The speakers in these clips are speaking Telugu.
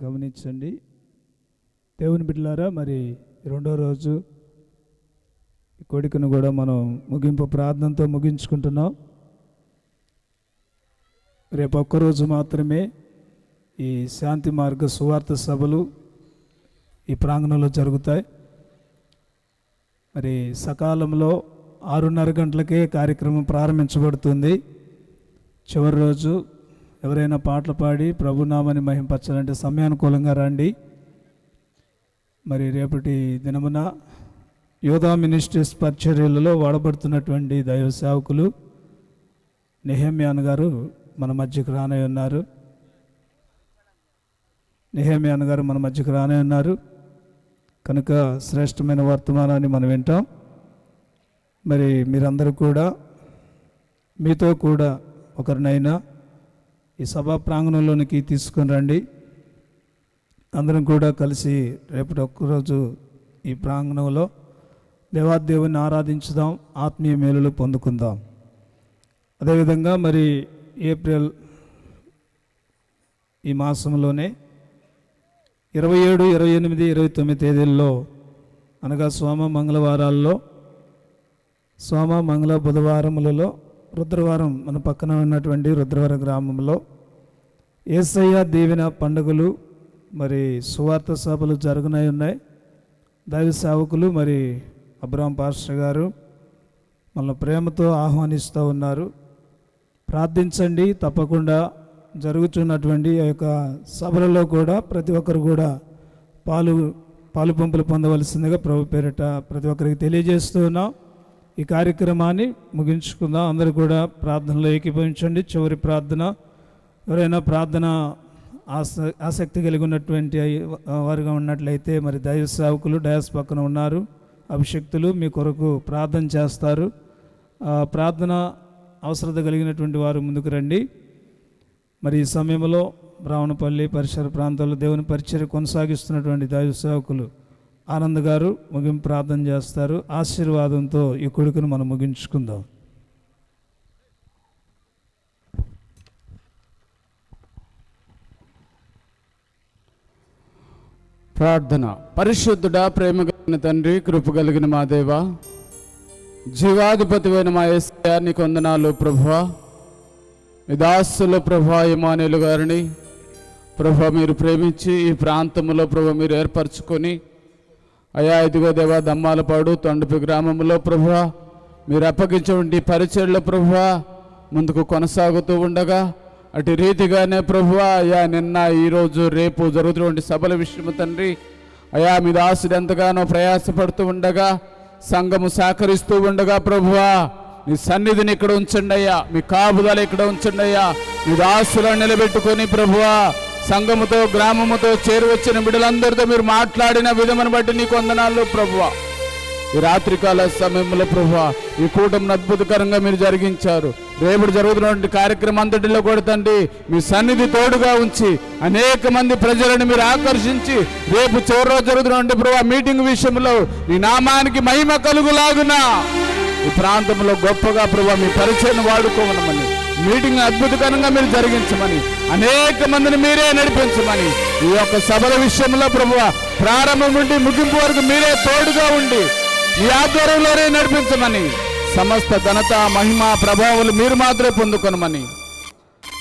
గమనించండి. దేవుని బిడ్డలారా, మరి రెండో రోజు ఈ కోడికను కూడా మనం ముగింపు ప్రార్థనతో ముగించుకుంటున్నాం. రేపు ఒక్కరోజు మాత్రమే ఈ శాంతి మార్గ సువార్త సభలు ఈ ప్రాంగణంలో జరుగుతాయి. మరి సకాలంలో 6:30 గంటలకే కార్యక్రమం ప్రారంభించబడుతుంది. చివరి రోజు ఎవరైనా పాటలు పాడి ప్రభునామాన్ని మహింపరచాలంటే సమయానుకూలంగా రండి. మరి రేపటి దినమున యోధా మినిస్ట్రీస్ పరిచర్యలలో వాడబడుతున్నటువంటి దైవ సేవకులు నెహెమ్యా గారు మన మధ్యకు రానే ఉన్నారు. నెహెమ్యా గారు మన మధ్యకు రానే ఉన్నారు కనుక శ్రేష్టమైన వర్తమానాన్ని మనం వింటాం. మరి మీరందరూ కూడా మీతో కూడా ఒకరినైనా ఈ సభా ప్రాంగణంలోనికి తీసుకొని రండి. అందరం కూడా కలిసి రేపటి ఒక్కరోజు ఈ ప్రాంగణంలో దేవాదేవుని ఆరాధించుదాం, ఆత్మీయ మేలులు పొందుకుందాం. అదేవిధంగా మరి ఏప్రిల్ ఈ మాసంలోనే 27, 28, 29 తేదీల్లో అనగా సోమ మంగళవారాల్లో, సోమ మంగళ బుధవారములలో రుద్రవారం మన పక్కన ఉన్నటువంటి రుద్రవరం గ్రామంలో యేసయ్య దీవెన పండుగలు మరి సువార్త సభలు జరుగునై ఉన్నాయి. దైవ సేవకులు మరి అబ్రహాం పాస్టర్ గారు మన ప్రేమతో ఆహ్వానిస్తూ ఉన్నారు. ప్రార్థించండి. తప్పకుండా జరుగుతున్నటువంటి ఆ యొక్క సభలలో కూడా ప్రతి ఒక్కరు కూడా పాలు పంపులు పొందవలసిందిగా ప్రభు పేరిట ప్రతి ఒక్కరికి తెలియజేస్తూ ఉన్నాం. ఈ కార్యక్రమాన్ని ముగించుకుందాం. అందరూ కూడా ప్రార్థనలో ఏకీభవించండి. చివరి ప్రార్థన, ఎవరైనా ప్రార్థన ఆసక్తి కలిగి ఉన్నటువంటి వారుగా ఉన్నట్లయితే మరి దైవ సేవకులు డయాస్ పక్కన ఉన్నారు, అభిషక్తులు మీ కొరకు ప్రార్థన చేస్తారు. ప్రార్థన అవసరత కలిగినటువంటి వారు ముందుకు రండి. మరి ఈ సమయంలో బ్రాహ్మణపల్లి పరిసర ప్రాంతాల్లో దేవుని పరిచర్య కొనసాగిస్తున్నటువంటి దైవ సేవకులు ఆనంద్ గారు ముగింపు ప్రార్థన చేస్తారు. ఆశీర్వాదంతో ఈ కొడుకును మనం ముగించుకుందాం. ప్రార్థన. పరిశుద్ధుడా, ప్రేమ కలిగిన తండ్రి, కృప కలిగిన మా దేవ, జీవాధిపతివైన మా యేసయ్యా నీకు వందనాలు ప్రభువా. మీ దాసుల ప్రభువా ఇమానుయేలు గారిని ప్రభువా మీరు ప్రేమించి ఈ ప్రాంతంలో ప్రభువా మీరు ఏర్పరచుకొని అయా ఇదిగో దేవా దమ్మాలపాడు తొండపి గ్రామంలో ప్రభువా మీరు అప్పగించేటువంటి పరిచర్యలో ప్రభువా ముందుకు కొనసాగుతూ ఉండగా అటు రీతిగానే ప్రభువా అయా నిన్న ఈరోజు రేపు జరుగుతున్నటువంటి సభల విషయము తండ్రి అయా మీ దాసుడు ఎంతగానో ప్రయాసపడుతూ ఉండగా సంఘము సహకరిస్తూ ఉండగా ప్రభువా మీ సన్నిధిని ఇక్కడ ఉంచండి అయ్యా, మీ కాపుదల ఇక్కడ ఉంచండి అయ్యా. మీ దాసులను నిలబెట్టుకొని ప్రభువా సంఘముతో గ్రామముతో చేరువచ్చిన బిడ్డలందరితో మీరు మాట్లాడిన విధమును బట్టి నీకు వందనాలు ప్రభువా. ఈ రాత్రికాల సమయంలో ప్రభువా ఈ కూటమిని అద్భుతకరంగా మీరు జరిగించారు. రేపటి జరుగుతున్నటువంటి కార్యక్రమం అంతటిలో కూడా తండ్రి మీ సన్నిధి తోడుగా ఉంచి అనేక మంది ప్రజలను మీరు ఆకర్షించి రేపు చివరిలో జరుగుతున్నటువంటి ప్రభువా మీటింగ్ విషయంలో నీ నామానికి మహిమ కలుగులాగునా ఈ ప్రాంతంలో గొప్పగా ప్రభువా మీ పరిచయను వాడుకోమని, మీటింగ్ అద్భుతకరంగా మీరు జరిగించమని, అనేక మందిని మీరే నడిపించమని, ఈ యొక్క సభల విషయంలో ప్రభువా ప్రారంభం నుండి ముగింపు వరకు మీరే తోడుగా ఉండి ఈ ఆధ్వర్యంలోనే నడిపించమని, సమస్త ఘనత మహిమ ప్రభావాలు మీరు మాత్రమే పొందుకొనమని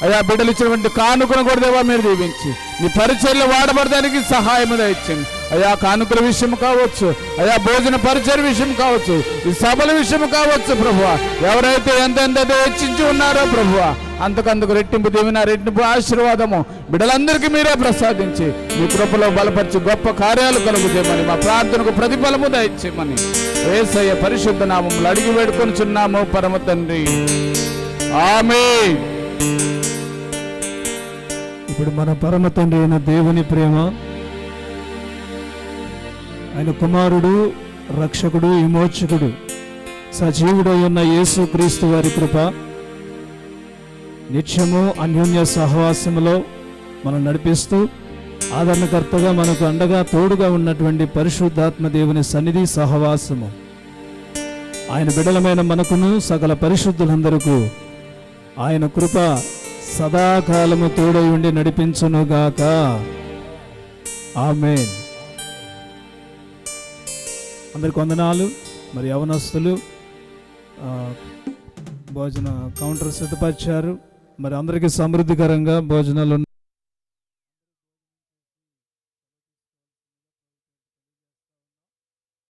అయా బిడ్డలు ఇచ్చినటువంటి కానుకను కూడా దేవా మీరు దీవించి మీ పరిచర్యలు వాడబడడానికి సహాయం ఇచ్చింది. అయా కానుకల విషయం కావచ్చు, అయా భోజన పరిచర్య విషయం కావచ్చు, ఈ సభల విషయం కావచ్చు ప్రభువా, ఎవరైతే ఎంతెంత హెచ్చించి ఉన్నారో ప్రభువా అంతకందుకు రెట్టింపు దీవెన రెట్టింపు ఆశీర్వాదము బిడ్డలందరికీ మీరే ప్రసాదించి మీ కృపలో బలపరిచి గొప్ప కార్యాలు కలుగు చేయమని, మా ప్రార్థనకు ప్రతిఫలము దయచేయమని యేసయ్య పరిశుద్ధ నామములో అడిగి వేడుకొనుచున్నాము పరమ తండ్రి, ఆమేన్. ఇప్పుడు మన పరమ తండ్రి అయిన దేవుని ప్రేమ, ఆయన కుమారుడు రక్షకుడు విమోచకుడు సజీవుడై ఉన్న యేసు క్రీస్తు వారి కృప నిత్యము అన్యోన్య సహవాసములో మనం నడిపిస్తూ ఆదరణకర్తగా మనకు అండగా తోడుగా ఉన్నటువంటి పరిశుద్ధాత్మ దేవుని సన్నిధి సహవాసము ఆయన బిడ్డలమైన మనకును సకల పరిశుద్ధులందరకు ఆయన కృప సదాకాలము తోడై ఉండి నడిపించునుగాక. ఆమేన్. అందరికి వందనాలు. మరి యవనస్తులు భోజన కౌంటర్ సిద్ధపరిచారు. మరి అందరికీ సమృద్ధికరంగా భోజనాలు